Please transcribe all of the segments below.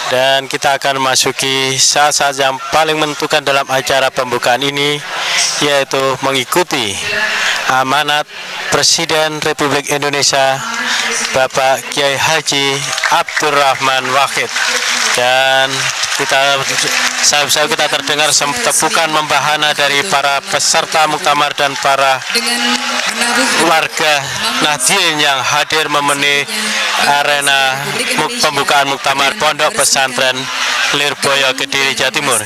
Dan kita akan memasuki saat-saat yang paling menentukan dalam acara pembukaan ini, yaitu mengikuti amanat Presiden Republik Indonesia Bapak Kiai Haji Abdurrahman Wahid. Dan kita terdengar tepukan membahana dari para peserta muktamar dan para warga Nahdien yang hadir memenuhi arena pembukaan muktamar Pondok Pesantren Lirboyo Kediri, Jawa Timur.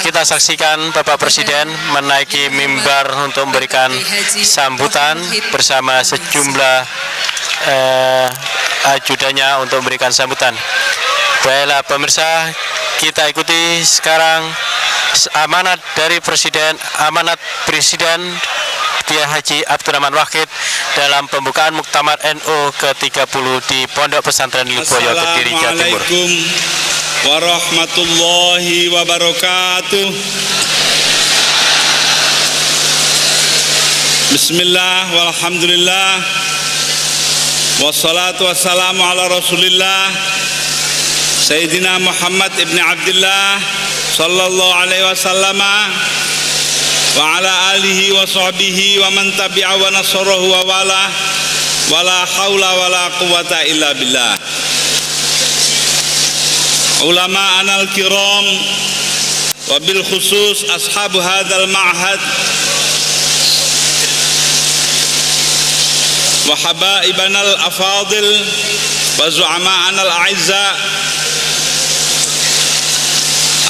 Kita saksikan Bapak Presiden menaiki mimbar untuk memberikan sambutan bersama sejumlah ajudannya untuk memberikan sambutan. Baiklah pemirsa, kita ikuti sekarang amanat Presiden Kiai Haji Abdurrahman Wahid dalam pembukaan muktamar NU ke-30 di Pondok Pesantren Lirboyo Kediri, Jawa Timur. Assalamualaikum warahmatullahi wabarakatuh. Bismillah walhamdulillah wassalatu wassalamu ala rasulillah Sayyidina Muhammad ibn Abdullah sallallahu alaihi wasallam wa ala alihi wa sahbihi wa man tabi'a wa nasarahu wa wala haula wala quwata illa billah. Ulama anal kiram wa bil khusus ashabu hadzal ma'had wa habaibanal afadil wa zu'ama'anal a'izza.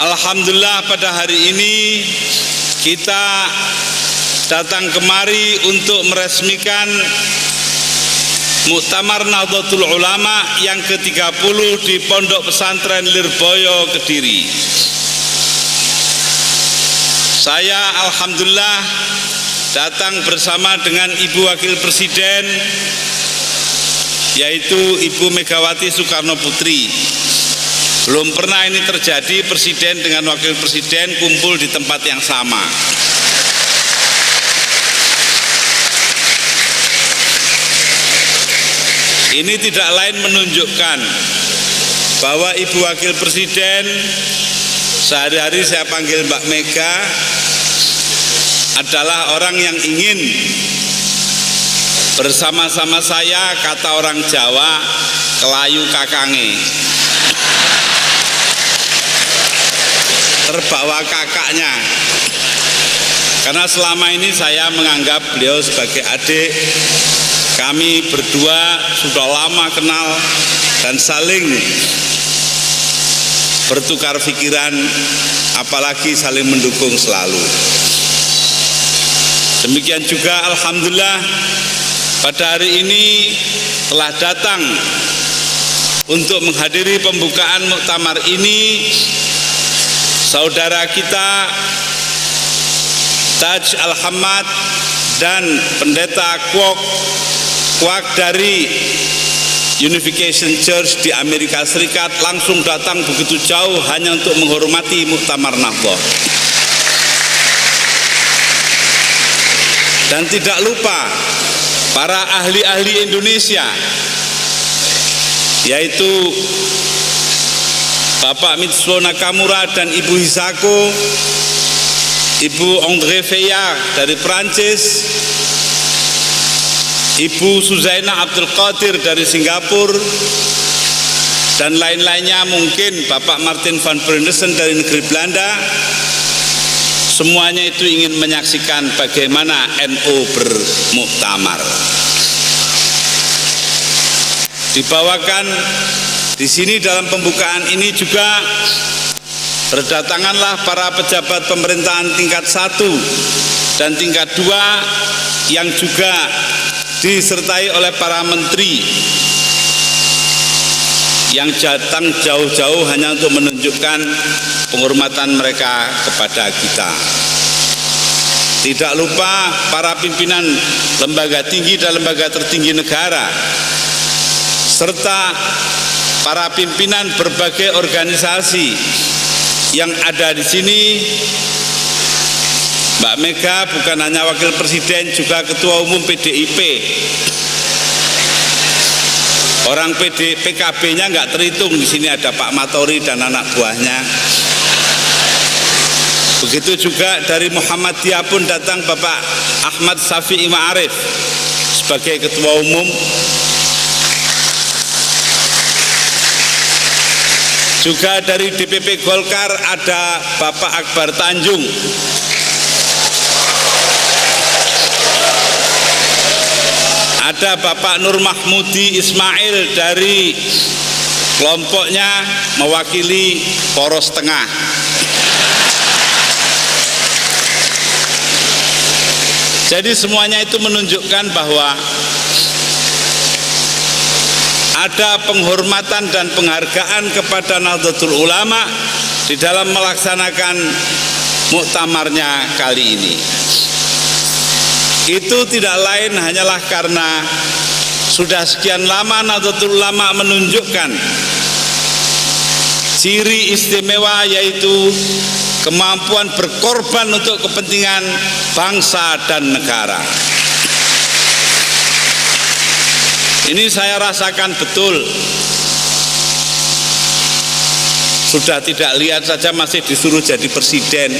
Alhamdulillah pada hari ini kita datang kemari untuk meresmikan Muktamar Nahdlatul Ulama yang ke-30 di Pondok Pesantren Lirboyo Kediri. Saya alhamdulillah datang bersama dengan Ibu Wakil Presiden, yaitu Ibu Megawati Soekarno Putri. Belum pernah ini terjadi presiden dengan wakil presiden kumpul di tempat yang sama. Ini tidak lain menunjukkan bahwa Ibu Wakil Presiden, sehari-hari saya panggil Mbak Mega, adalah orang yang ingin bersama-sama saya, kata orang Jawa, kelayu kakange. Terbawa kakaknya, karena selama ini saya menganggap beliau sebagai adik. Kami berdua sudah lama kenal dan saling bertukar pikiran, apalagi saling mendukung selalu. Demikian juga alhamdulillah pada hari ini telah datang untuk menghadiri pembukaan muktamar ini saudara kita Taj Al-Hamad dan Pendeta Kwak dari Unification Church di Amerika Serikat langsung datang begitu jauh hanya untuk menghormati Muktamar Nahdlatul. Dan tidak lupa para ahli-ahli Indonesia, yaitu Bapak Mitsuo Nakamura dan Ibu Hisako, Ibu André Feya dari Prancis, Ibu Suzaina Abdul Qadir dari Singapura, dan lain-lainnya, mungkin Bapak Martin van Brendesen dari negeri Belanda. Semuanya itu ingin menyaksikan bagaimana NU bermuktamar. Dibawakan di sini dalam pembukaan ini juga berdatanganlah para pejabat pemerintahan tingkat 1 dan tingkat 2 yang juga disertai oleh para menteri yang datang jauh-jauh hanya untuk menunjukkan penghormatan mereka kepada kita. Tidak lupa para pimpinan lembaga tinggi dan lembaga tertinggi negara, serta para pimpinan berbagai organisasi yang ada di sini. Mbak Mega bukan hanya wakil presiden, juga ketua umum PDIP. Orang PKB-nya nggak terhitung. Di sini ada Pak Matori dan anak buahnya. Begitu juga dari Muhammadiyah pun datang Bapak Ahmad Syafi'i Ma'arif sebagai ketua umum. Juga dari DPP Golkar ada Bapak Akbar Tanjung. Ada Bapak Nur Mahmudi Ismail dari kelompoknya mewakili Poros Tengah. Jadi semuanya itu menunjukkan bahwa ada penghormatan dan penghargaan kepada Nahdlatul Ulama di dalam melaksanakan muktamarnya kali ini. Itu tidak lain hanyalah karena sudah sekian lama Nahdlatul Ulama menunjukkan ciri istimewa, yaitu kemampuan berkorban untuk kepentingan bangsa dan negara. Ini saya rasakan betul. Sudah tidak lihat saja masih disuruh jadi presiden.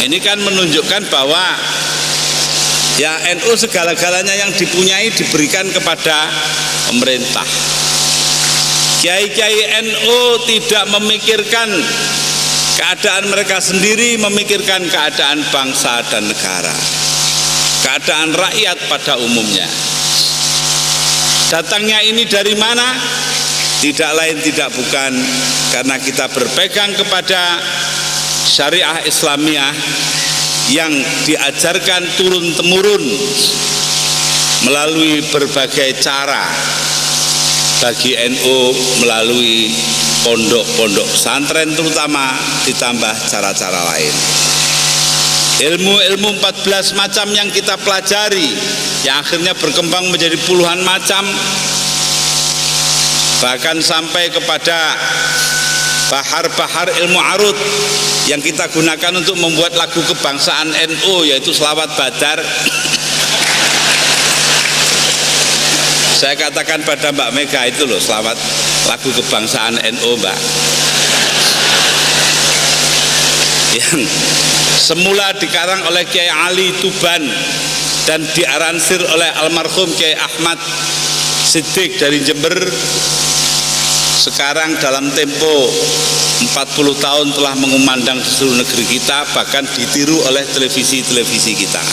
Ini kan menunjukkan bahwa ya NU segala-galanya yang dipunyai diberikan kepada pemerintah. Kiai-kiai NU tidak memikirkan keadaan mereka sendiri, memikirkan keadaan bangsa dan negara, keadaan rakyat pada umumnya. Datangnya ini dari mana? Tidak lain tidak bukan karena kita berpegang kepada syariah Islamiyah yang diajarkan turun-temurun melalui berbagai cara bagi NU, melalui pondok-pondok pesantren terutama, ditambah cara-cara lain. Ilmu-ilmu 14 macam yang kita pelajari, yang akhirnya berkembang menjadi puluhan macam, bahkan sampai kepada bahar-bahar ilmu arut yang kita gunakan untuk membuat lagu kebangsaan NU, yaitu Selawat Badar. Saya katakan pada Mbak Mega itu loh, selawat lagu kebangsaan NU, Mbak, yang semula dikarang oleh Kiai Ali Tuban dan diaransir oleh almarhum Kiai Ahmad Siddiq dari Jember. Sekarang dalam tempo 40 tahun telah mengumandang di seluruh negeri kita, bahkan ditiru oleh televisi-televisi kita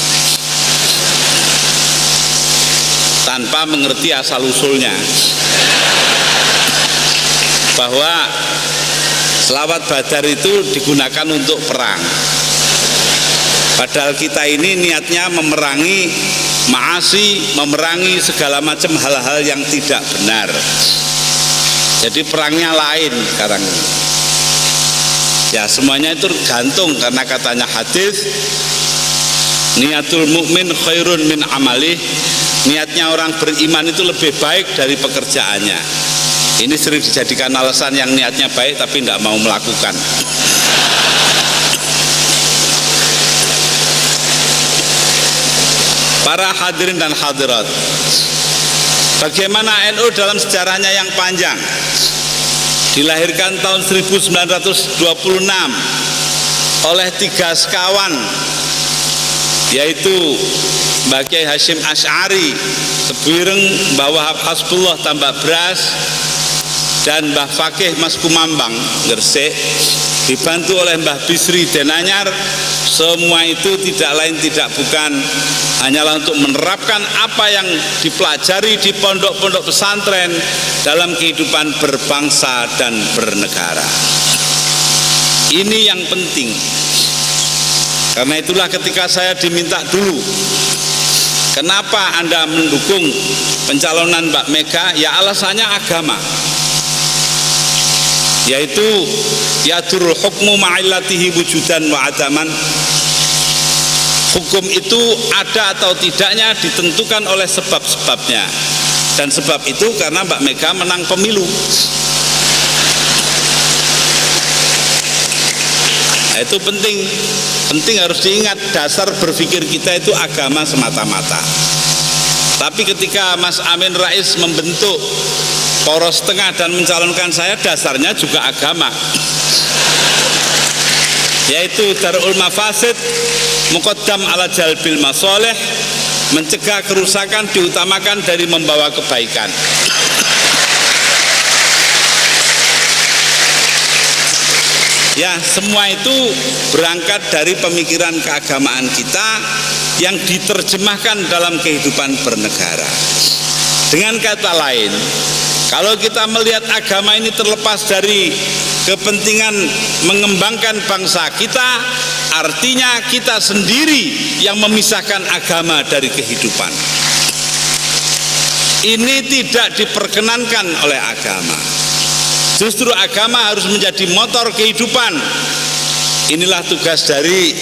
tanpa mengerti asal-usulnya, bahwa Selawat Badar itu digunakan untuk perang. Padahal kita ini niatnya memerangi maasi, memerangi segala macam hal-hal yang tidak benar. Jadi perangnya lain sekarang. Ya semuanya itu tergantung, karena katanya hadis, niatul mukmin khairun min amalih. Niatnya orang beriman itu lebih baik dari pekerjaannya. Ini sering dijadikan alasan yang niatnya baik tapi tidak mau melakukan. Para hadirin dan hadirat, bagaimana NU dalam sejarahnya yang panjang? Dilahirkan tahun 1926 oleh 3 sekawan, yaitu Mbah Kiai Hasyim Asy'ari Tebuireng, Mbah Wahab Hasbullah Tambak Beras, dan Mbah Fakih Mas Kumambang Gresik, dibantu oleh Mbah Bisri Denanyar. Semua itu tidak lain tidak bukan hanyalah untuk menerapkan apa yang dipelajari di pondok-pondok pesantren dalam kehidupan berbangsa dan bernegara. Ini yang penting. Karena itulah ketika saya diminta dulu, kenapa Anda mendukung pencalonan Mbak Mega? Ya alasannya agama, yaitu yadurul hukmu ma'illatihi wujudan wa adaman. Hukum itu ada atau tidaknya ditentukan oleh sebab-sebabnya, dan sebab itu karena Mbak Mega menang pemilu. Itu penting harus diingat, dasar berpikir kita itu agama semata-mata. Tapi ketika Mas Amin Rais membentuk Poros Tengah dan mencalonkan saya, dasarnya juga agama, yaitu Darul Mafasid Muqaddam ala Jalbil Masoleh, mencegah kerusakan diutamakan dari membawa kebaikan. Ya, semua itu berangkat dari pemikiran keagamaan kita yang diterjemahkan dalam kehidupan bernegara. Dengan kata lain, kalau kita melihat agama ini terlepas dari kepentingan mengembangkan bangsa kita, artinya kita sendiri yang memisahkan agama dari kehidupan. Ini tidak diperkenankan oleh agama. Justru agama harus menjadi motor kehidupan. Inilah tugas dari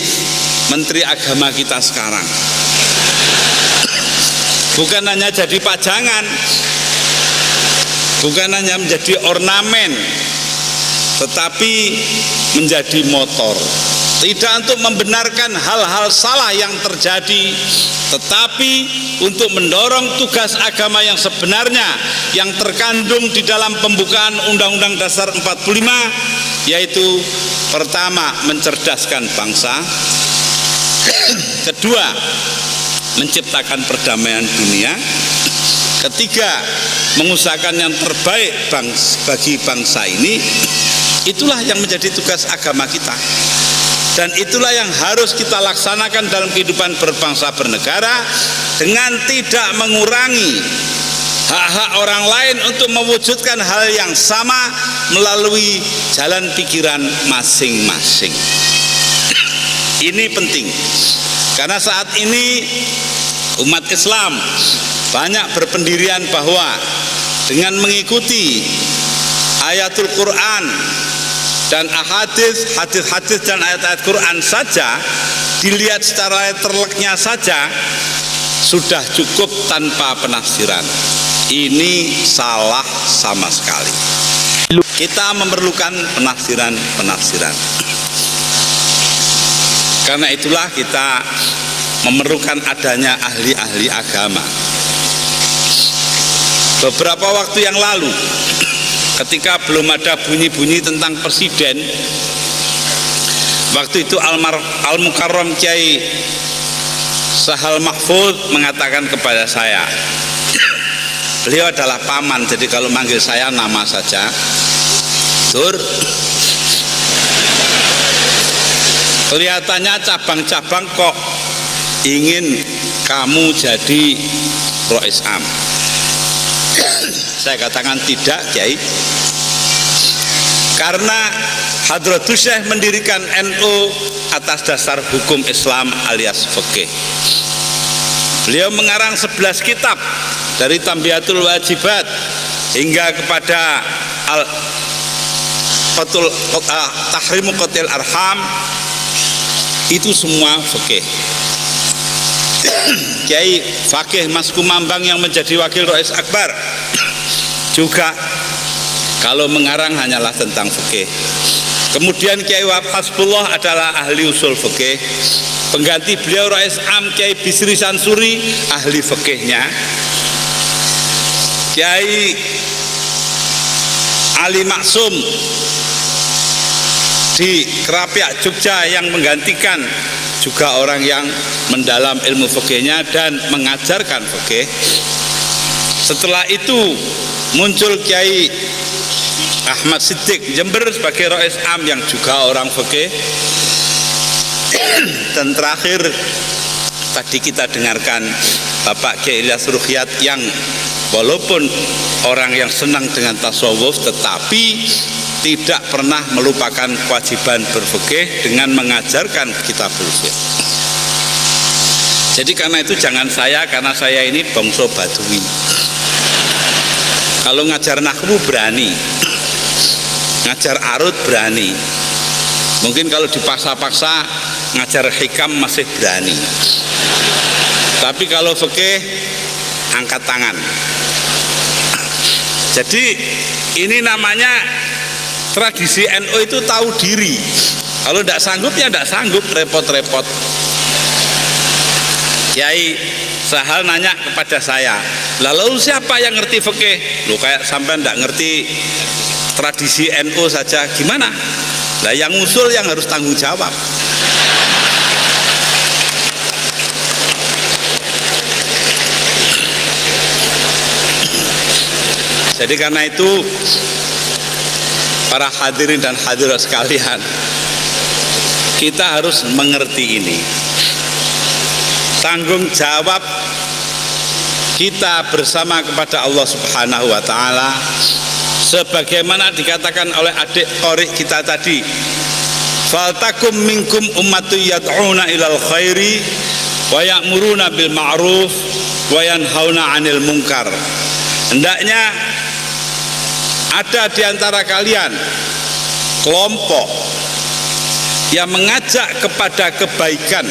Menteri Agama kita sekarang. Bukan hanya jadi pajangan, bukan hanya menjadi ornamen, tetapi menjadi motor. Tidak untuk membenarkan hal-hal salah yang terjadi, tetapi untuk mendorong tugas agama yang sebenarnya yang terkandung di dalam pembukaan Undang-Undang Dasar 45, yaitu pertama, mencerdaskan bangsa, kedua, menciptakan perdamaian dunia, ketiga, mengusahakan yang terbaik bagi bangsa ini. Itulah yang menjadi tugas agama kita, dan itulah yang harus kita laksanakan dalam kehidupan berbangsa bernegara, dengan tidak mengurangi hak-hak orang lain untuk mewujudkan hal yang sama melalui jalan pikiran masing-masing. Ini penting, karena saat ini umat Islam banyak berpendirian bahwa dengan mengikuti ayatul Quran dan hadis dan ayat-ayat Quran saja, dilihat secara terleknya saja, sudah cukup tanpa penafsiran. Ini salah sama sekali. Kita memerlukan penafsiran. Karena itulah kita memerlukan adanya ahli-ahli agama. Beberapa waktu yang lalu, ketika belum ada bunyi-bunyi tentang presiden, waktu itu Al-Mukarram Kiai Sahal Mahfud mengatakan kepada saya, beliau adalah paman, jadi kalau manggil saya nama saja, Dur, kelihatannya cabang-cabang kok ingin kamu jadi Rois Am. Saya katakan tidak, Kiai, karena Hadratus Syekh mendirikan NU atas dasar hukum Islam alias fikih. Beliau mengarang 11 kitab, dari Tambihatul Wajibat hingga kepada Tahrimu Qatil Arham, itu semua fikih. Kiai Fakih Mas Kumambang yang menjadi wakil Rois Akbar juga kalau mengarang hanyalah tentang fikih. Kemudian Kiai Wahab Hasbullah adalah ahli usul fikih. Pengganti beliau Rois Am Kiai Bisri Sansuri, ahli fikihnya. Kiai Ali Maksum di Kerapiak Jogja yang menggantikan, juga orang yang mendalam ilmu fikihnya dan mengajarkan fikih. Setelah itu muncul Kiai Ahmad Siddiq Jember sebagai Rois Am yang juga orang fikih. Dan terakhir tadi kita dengarkan Bapak Kiai Ilyas Ruhyat yang walaupun orang yang senang dengan tasawuf, tetapi tidak pernah melupakan kewajiban berfikih dengan mengajarkan kitabul fiqh. Jadi karena itu jangan karena saya ini bangsa Badui. Kalau ngajar nahwu berani, ngajar arut berani. Mungkin kalau dipaksa-paksa ngajar hikam masih berani. Tapi kalau fikih angkat tangan. Jadi ini namanya tradisi NU itu tahu diri. Kalau tidak sanggup ya tidak sanggup, repot-repot. Kiai sehal nanya kepada saya, lalu siapa yang ngerti fikih? Lu kayak sampai ndak ngerti tradisi NU saja, gimana? Lah yang usul yang harus tanggung jawab. Jadi karena itu para hadirin dan hadirat sekalian, kita harus mengerti ini. Tanggung jawab kita bersama kepada Allah Subhanahu wa taala, sebagaimana dikatakan oleh adik qori kita tadi, faltakum minkum ummatun yad'una ilal khairi wa ya'muruna bil ma'ruf wa yanhauna 'anil munkar. Hendaknya ada di antara kalian kelompok yang mengajak kepada kebaikan,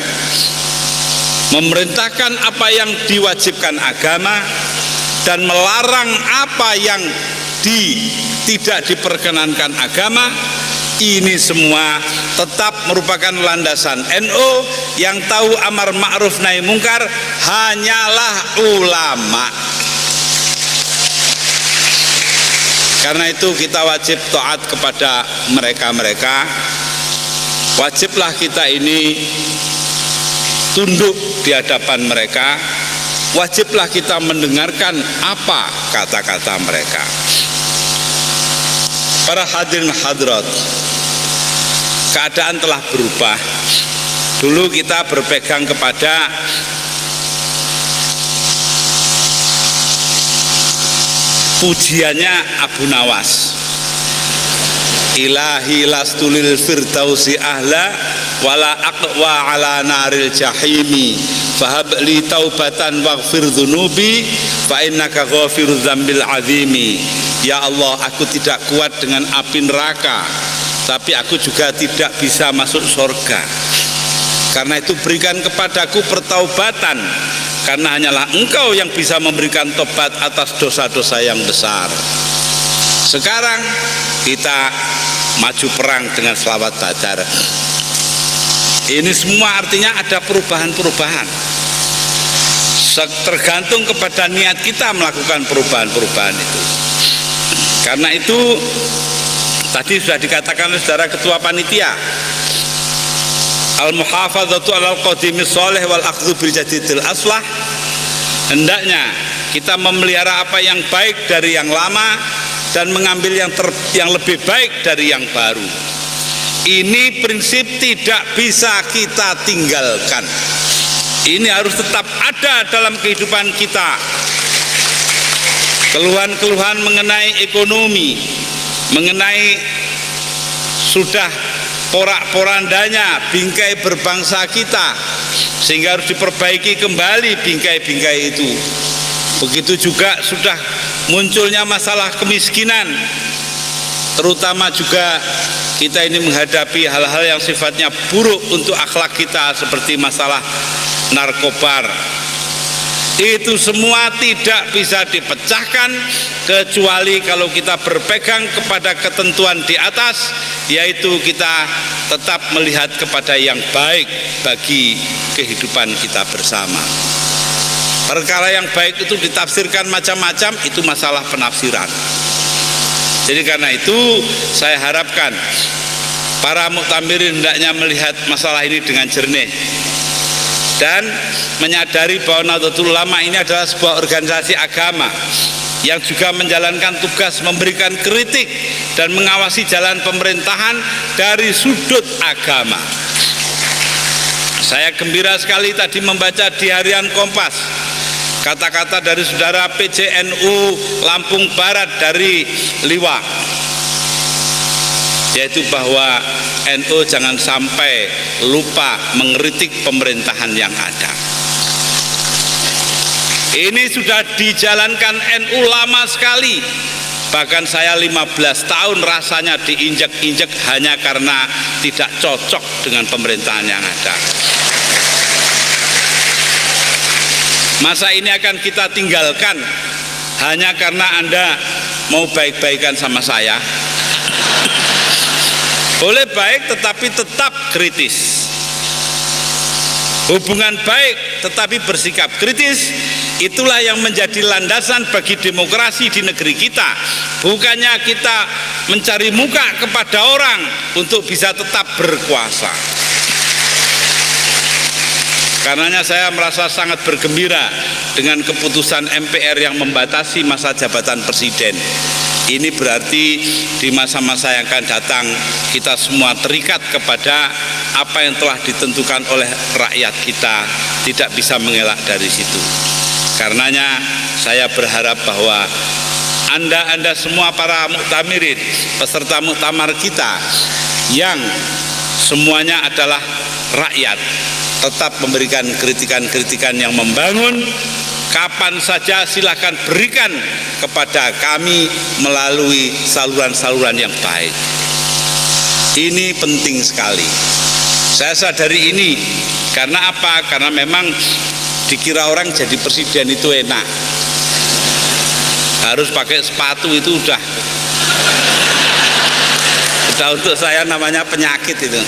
memerintahkan apa yang diwajibkan agama, dan melarang apa yang tidak diperkenankan agama. Ini semua tetap merupakan landasan NU. Yang tahu amar ma'ruf nahi mungkar hanyalah ulama. Karena itu kita wajib taat kepada mereka-mereka. Wajiblah kita ini tunduk di hadapan mereka. Wajiblah kita mendengarkan apa kata-kata mereka. Para hadirin hadirat, keadaan telah berubah. Dulu kita berpegang kepada pujiannya Abu Nawas, ilahi lastulil firdausi ahla wala aqwa ala naril jahimi fahab li taubatan waghfir dhunubi fa innaka ghafirudz dzambil azimi. Ya Allah, aku tidak kuat dengan api neraka, tapi aku juga tidak bisa masuk surga. Karena itu berikan kepadaku pertaubatan, karena hanyalah Engkau yang bisa memberikan tobat atas dosa-dosa yang besar. Sekarang kita maju perang dengan selawat Badar. Ini semua artinya ada perubahan-perubahan. Tergantung kepada niat kita melakukan perubahan-perubahan itu. Karena itu tadi sudah dikatakan oleh saudara ketua panitia, al-muhafadzatu alal qadimis sholih wal akhdhu bil jadidil aslah. Hendaknya kita memelihara apa yang baik dari yang lama dan mengambil yang lebih baik dari yang baru. Ini prinsip tidak bisa kita tinggalkan. Ini harus tetap ada dalam kehidupan kita. Keluhan-keluhan mengenai ekonomi, mengenai sudah porak-porandanya bingkai berbangsa kita, sehingga harus diperbaiki kembali bingkai-bingkai itu. Begitu juga sudah munculnya masalah kemiskinan, terutama juga kita ini menghadapi hal-hal yang sifatnya buruk untuk akhlak kita, seperti masalah narkoba. Itu semua tidak bisa dipecahkan kecuali kalau kita berpegang kepada ketentuan di atas, yaitu kita tetap melihat kepada yang baik bagi kehidupan kita bersama. Perkara yang baik itu ditafsirkan macam-macam, itu masalah penafsiran. Jadi karena itu saya harapkan para muktamirin hendaknya melihat masalah ini dengan jernih dan menyadari bahwa Nahdlatul Ulama ini adalah sebuah organisasi agama yang juga menjalankan tugas memberikan kritik dan mengawasi jalan pemerintahan dari sudut agama. Saya gembira sekali tadi membaca di harian Kompas kata-kata dari saudara PCNU Lampung Barat dari Liwa, yaitu bahwa NU jangan sampai lupa mengkritik pemerintahan yang ada. Ini sudah dijalankan NU lama sekali. Bahkan saya 15 tahun rasanya diinjek-injek hanya karena tidak cocok dengan pemerintahan yang ada. Masa ini akan kita tinggalkan hanya karena Anda mau baik-baikan sama saya? Boleh baik tetapi tetap kritis. Hubungan baik tetapi bersikap kritis. Itulah yang menjadi landasan bagi demokrasi di negeri kita. Bukannya kita mencari muka kepada orang untuk bisa tetap berkuasa. Karenanya saya merasa sangat bergembira dengan keputusan MPR yang membatasi masa jabatan presiden. Ini berarti di masa-masa yang akan datang kita semua terikat kepada apa yang telah ditentukan oleh rakyat kita, tidak bisa mengelak dari situ. Karenanya saya berharap bahwa Anda semua para muktamirin, peserta muktamar kita yang semuanya adalah rakyat, tetap memberikan kritikan-kritikan yang membangun. Kapan saja silakan berikan kepada kami melalui saluran-saluran yang baik. Ini penting sekali. Saya sadari ini karena apa? Karena memang dikira orang jadi presiden itu enak, harus pakai sepatu, itu udah untuk saya namanya penyakit itu.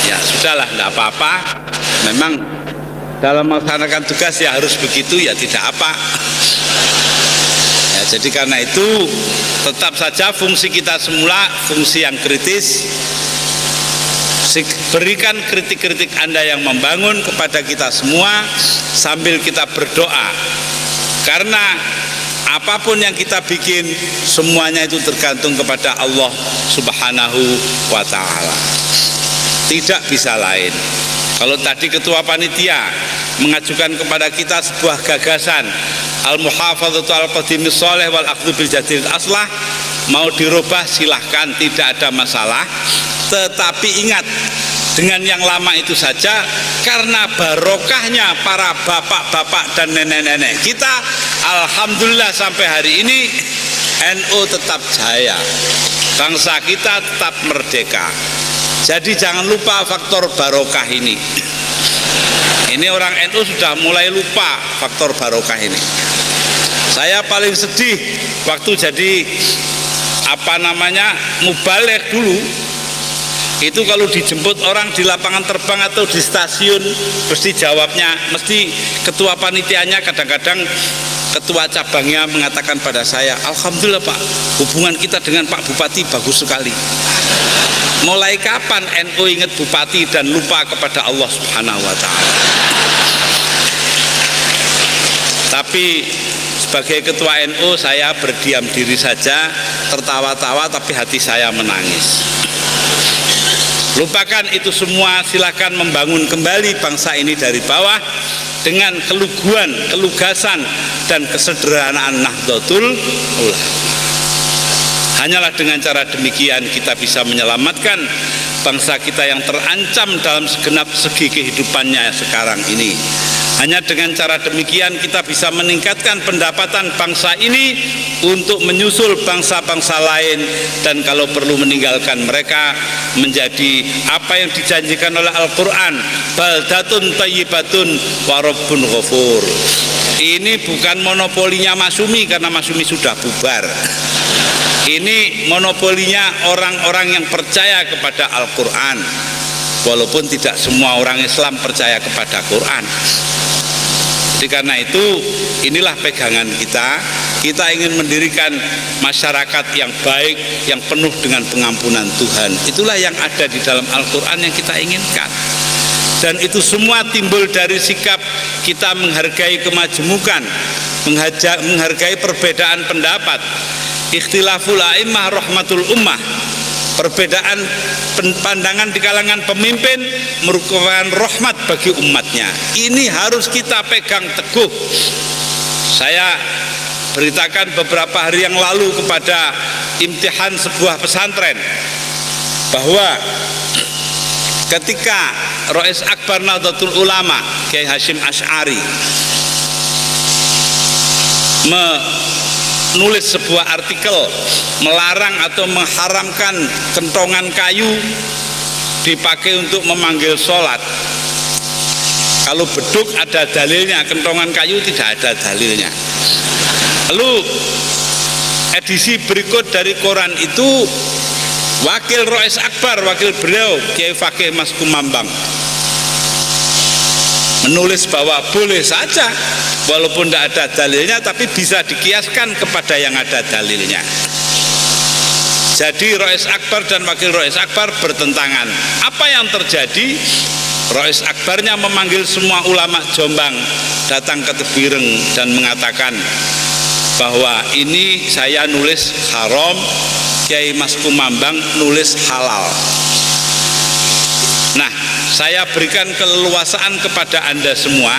Ya sudahlah, enggak apa-apa. Memang dalam melaksanakan tugas ya harus begitu, ya tidak apa. Ya, jadi karena itu tetap saja fungsi kita semula fungsi yang kritis. Berikan kritik-kritik Anda yang membangun kepada kita semua sambil kita berdoa. Karena apapun yang kita bikin semuanya itu tergantung kepada Allah Subhanahu wa ta'ala. Tidak bisa lain. Kalau tadi ketua panitia mengajukan kepada kita sebuah gagasan al-muhafadzatu al-qadimis sholih wal akhdhu bil jadid aslah, mau dirubah silahkan, tidak ada masalah. Tetapi ingat, dengan yang lama itu saja, karena barokahnya para bapak-bapak dan nenek-nenek kita, alhamdulillah sampai hari ini NU tetap jaya, bangsa kita tetap merdeka. Jadi jangan lupa faktor barokah ini. Ini orang NU sudah mulai lupa faktor barokah ini. Saya paling sedih waktu jadi mubaligh dulu. Itu kalau dijemput orang di lapangan terbang atau di stasiun, mesti jawabnya, mesti ketua panitianya, kadang-kadang ketua cabangnya mengatakan pada saya, alhamdulillah Pak, hubungan kita dengan Pak Bupati bagus sekali. Mulai kapan NU ingat Bupati dan lupa kepada Allah Subhanahu wa ta'ala? Tapi sebagai ketua NU saya berdiam diri saja, tertawa-tawa, tapi hati saya menangis. Lupakan itu semua, silakan membangun kembali bangsa ini dari bawah dengan keluguan, kelugasan, dan kesederhanaan Nahdlatul Ulama. Hanyalah dengan cara demikian kita bisa menyelamatkan bangsa kita yang terancam dalam segenap segi kehidupannya sekarang ini. Hanya dengan cara demikian kita bisa meningkatkan pendapatan bangsa ini untuk menyusul bangsa-bangsa lain, dan kalau perlu meninggalkan mereka menjadi apa yang dijanjikan oleh Al-Quran, baldatun thayyibatun wa rabbun ghafur. Ini bukan monopolinya Masyumi karena Masyumi sudah bubar. Ini monopolinya orang-orang yang percaya kepada Al-Quran, walaupun tidak semua orang Islam percaya kepada Quran. Jadi karena itu inilah pegangan kita. Kita ingin mendirikan masyarakat yang baik, yang penuh dengan pengampunan Tuhan. Itulah yang ada di dalam Al-Quran yang kita inginkan. Dan itu semua timbul dari sikap kita menghargai kemajemukan, menghargai perbedaan pendapat. Ikhtilaful a'immah rahmatul ummah. Perbedaan pandangan di kalangan pemimpin merupakan rahmat bagi umatnya. Ini harus kita pegang teguh. Saya beritakan beberapa hari yang lalu kepada imtihan sebuah pesantren bahwa ketika Rais Akbar Nahdlatul Ulama Kiai Hasyim Asy'ari menulis sebuah artikel melarang atau mengharamkan kentongan kayu dipakai untuk memanggil sholat. Kalau beduk ada dalilnya, kentongan kayu tidak ada dalilnya. Lalu edisi berikut dari koran itu Wakil Rais Akbar, wakil beliau Kiai Fakih Mas Kumambang menulis bahwa boleh saja walaupun tidak ada dalilnya, tapi bisa dikiaskan kepada yang ada dalilnya. Jadi Rais Akbar dan Wakil Rais Akbar bertentangan. Apa yang terjadi? Rais Akbarnya memanggil semua ulama Jombang datang ke Tebireng dan mengatakan bahwa ini saya nulis haram, Kiai Mas Kumambang nulis halal. Nah, saya berikan keleluasaan kepada Anda semua,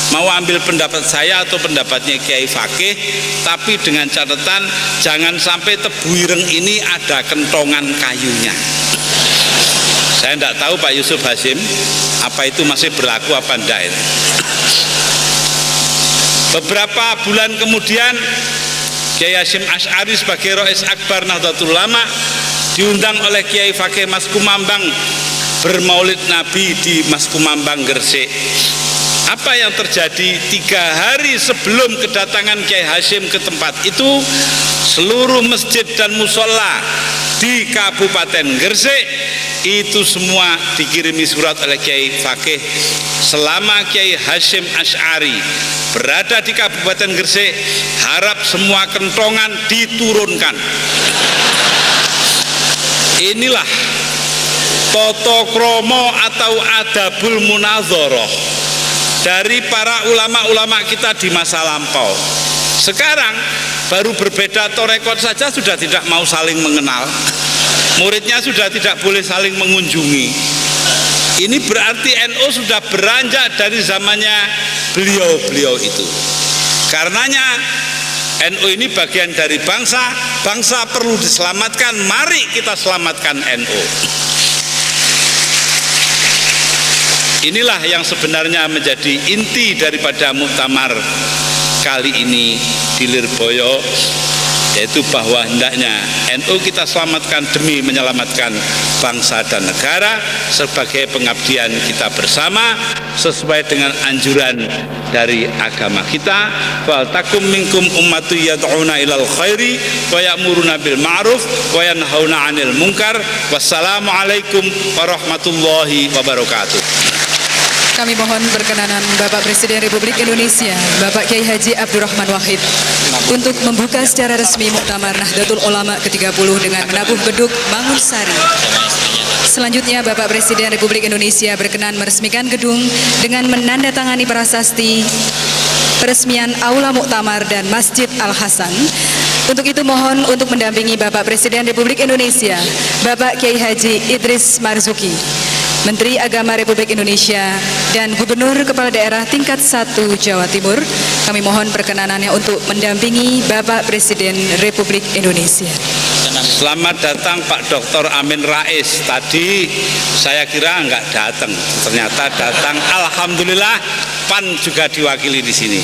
mau ambil pendapat saya atau pendapatnya Kiai Fakih, tapi dengan catatan jangan sampai Tebuireng ini ada kentongan kayunya. Saya tidak tahu Pak Yusuf Hasim apa itu masih berlaku apa enggak ini. Beberapa bulan kemudian Kiai Hasyim Asy'ari sebagai Rais Akbar Nahdlatul Ulama diundang oleh Kiai Fakih Mas Kumambang bermaulid Nabi di Mas Kumambang Gresik. Apa yang terjadi? 3 hari sebelum kedatangan Kiai Hasyim ke tempat itu, seluruh masjid dan musola di Kabupaten Gresik itu semua dikirimi surat oleh Kiai Fakih. Selama Kiai Hasyim Asy'ari berada di Kabupaten Gresik, harap semua kentongan diturunkan. Inilah toto kromo atau adabul munazoroh dari para ulama-ulama kita di masa lampau. Sekarang baru berbeda torekot saja sudah tidak mau saling mengenal, muridnya sudah tidak boleh saling mengunjungi. Ini berarti NU sudah beranjak dari zamannya beliau-beliau itu. Karenanya NU ini bagian dari bangsa, bangsa perlu diselamatkan, mari kita selamatkan NU. Inilah yang sebenarnya menjadi inti daripada muktamar kali ini di Lirboyo, yaitu bahwa hendaknya NU kita selamatkan demi menyelamatkan bangsa dan negara sebagai pengabdian kita bersama sesuai dengan anjuran dari agama kita. Wal takum minkum ummatu yad'una ilal khairi wa ya'muruna bil ma'ruf wa yanhauna 'anil munkar. Wassalamualaikum warahmatullahi wabarakatuh. Kami mohon perkenanan Bapak Presiden Republik Indonesia, Bapak Kiai Haji Abdurrahman Wahid, untuk membuka secara resmi Muktamar Nahdlatul Ulama ke-30 dengan menabuh beduk Mangunsari. Selanjutnya Bapak Presiden Republik Indonesia berkenan meresmikan gedung dengan menandatangani prasasti peresmian Aula Muktamar dan Masjid Al-Hasan. Untuk itu mohon untuk mendampingi Bapak Presiden Republik Indonesia, Bapak Kiai Haji Idris Marzuki, Menteri Agama Republik Indonesia dan Gubernur Kepala Daerah tingkat 1 Jawa Timur. Kami mohon perkenanannya untuk mendampingi Bapak Presiden Republik Indonesia. Selamat datang Pak Dr. Amin Rais. Tadi saya kira enggak datang, ternyata datang. Alhamdulillah, PAN juga diwakili di sini.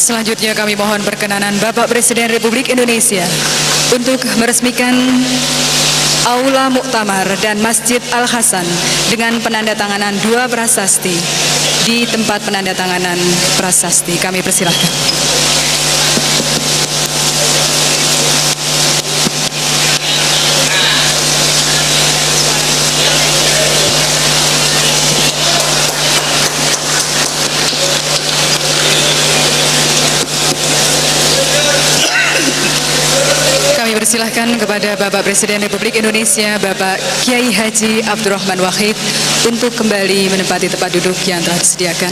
Selanjutnya kami mohon perkenanan Bapak Presiden Republik Indonesia untuk meresmikan Aula Muktamar dan Masjid Al-Hasan dengan penandatanganan 2 prasasti di tempat penandatanganan prasasti. Kami persilahkan. Persilahkan kepada Bapak Presiden Republik Indonesia, Bapak Kiai Haji Abdurrahman Wahid, untuk kembali menempati tempat duduk yang telah disediakan.